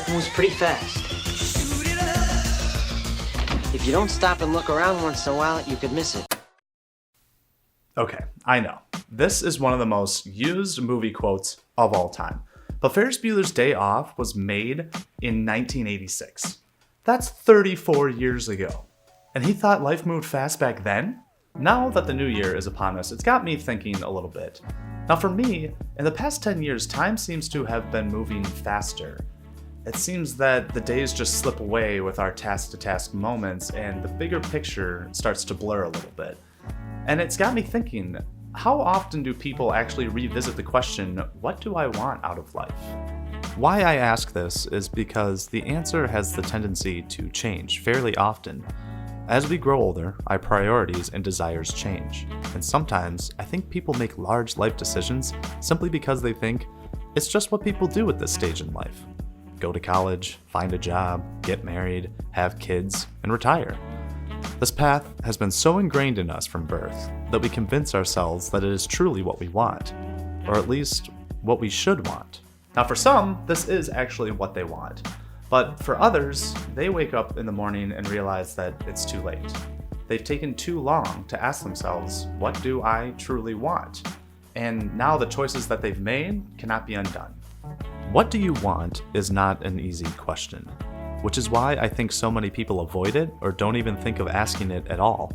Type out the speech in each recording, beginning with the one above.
moves pretty fast. If you don't stop and look around once in a while, you could miss it. Okay, I know. This is one of the most used movie quotes of all time. But Ferris Bueller's Day Off was made in 1986. That's 34 years ago. And he thought life moved fast back then? Now that the new year is upon us, it's got me thinking a little bit. Now for me, in the past 10 years, time seems to have been moving faster. It seems that the days just slip away with our task-to-task moments and the bigger picture starts to blur a little bit. And it's got me thinking, how often do people actually revisit the question, what do I want out of life? Why I ask this is because the answer has the tendency to change fairly often. As we grow older, our priorities and desires change, and sometimes I think people make large life decisions simply because they think it's just what people do at this stage in life. Go to college, find a job, get married, have kids, and retire. This path has been so ingrained in us from birth that we convince ourselves that it is truly what we want, or at least what we should want. Now for some, this is actually what they want. But for others, they wake up in the morning and realize that it's too late. They've taken too long to ask themselves, what do I truly want? And now the choices that they've made cannot be undone. What do you want is not an easy question, which is why I think so many people avoid it or don't even think of asking it at all.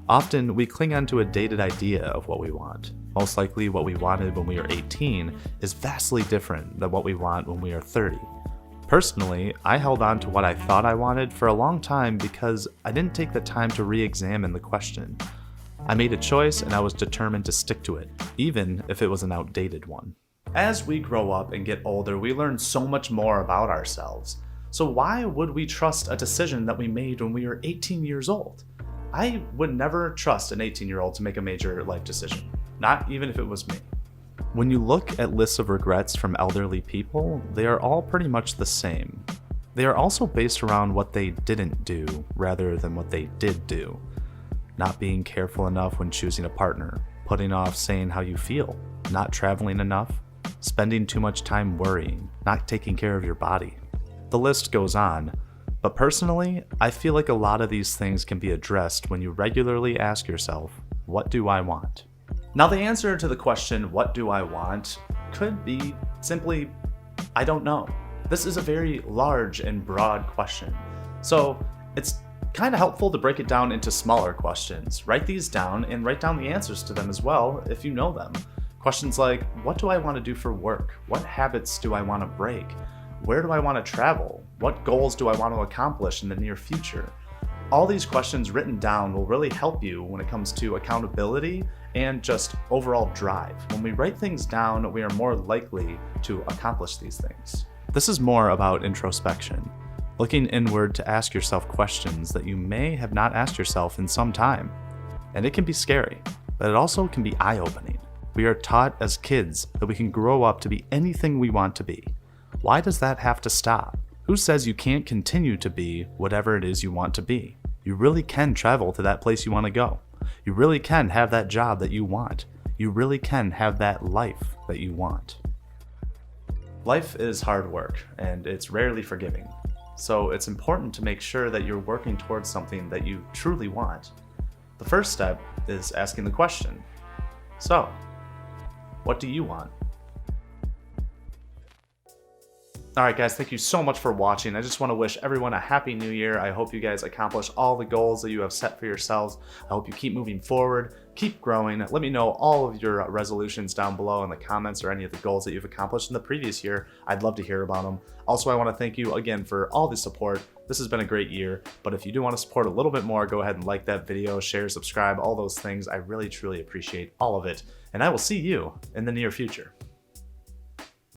Often we cling onto a dated idea of what we want. Most likely what we wanted when we were 18 is vastly different than what we want when we are 30. Personally, I held on to what I thought I wanted for a long time because I didn't take the time to re-examine the question. I made a choice and I was determined to stick to it, even if it was an outdated one. As we grow up and get older, we learn so much more about ourselves. So why would we trust a decision that we made when we were 18 years old? I would never trust an 18-year-old to make a major life decision, not even if it was me. When you look at lists of regrets from elderly people, they are all pretty much the same. They are also based around what they didn't do rather than what they did do. Not being careful enough when choosing a partner, putting off saying how you feel, not traveling enough, spending too much time worrying, not taking care of your body. The list goes on, but personally, I feel like a lot of these things can be addressed when you regularly ask yourself, what do I want? Now the answer to the question, what do I want, could be simply, I don't know. This is a very large and broad question. So it's kind of helpful to break it down into smaller questions. Write these down and write down the answers to them as well if you know them. Questions like, what do I want to do for work? What habits do I want to break? Where do I want to travel? What goals do I want to accomplish in the near future? All these questions written down will really help you when it comes to accountability and just overall drive. When we write things down, we are more likely to accomplish these things. This is more about introspection, looking inward to ask yourself questions that you may have not asked yourself in some time. And it can be scary, but it also can be eye-opening. We are taught as kids that we can grow up to be anything we want to be. Why does that have to stop? Who says you can't continue to be whatever it is you want to be? You really can travel to that place you want to go. You really can have that job that you want. You really can have that life that you want. Life is hard work, and it's rarely forgiving. So it's important to make sure that you're working towards something that you truly want. The first step is asking the question, so, what do you want? Alright guys, thank you so much for watching. I just want to wish everyone a happy new year. I hope you guys accomplish all the goals that you have set for yourselves. I hope you keep moving forward, keep growing. Let me know all of your resolutions down below in the comments or any of the goals that you've accomplished in the previous year. I'd love to hear about them. Also, I want to thank you again for all the support. This has been a great year, but if you do want to support a little bit more, go ahead and like that video, share, subscribe, all those things. I really, truly appreciate all of it. And I will see you in the near future.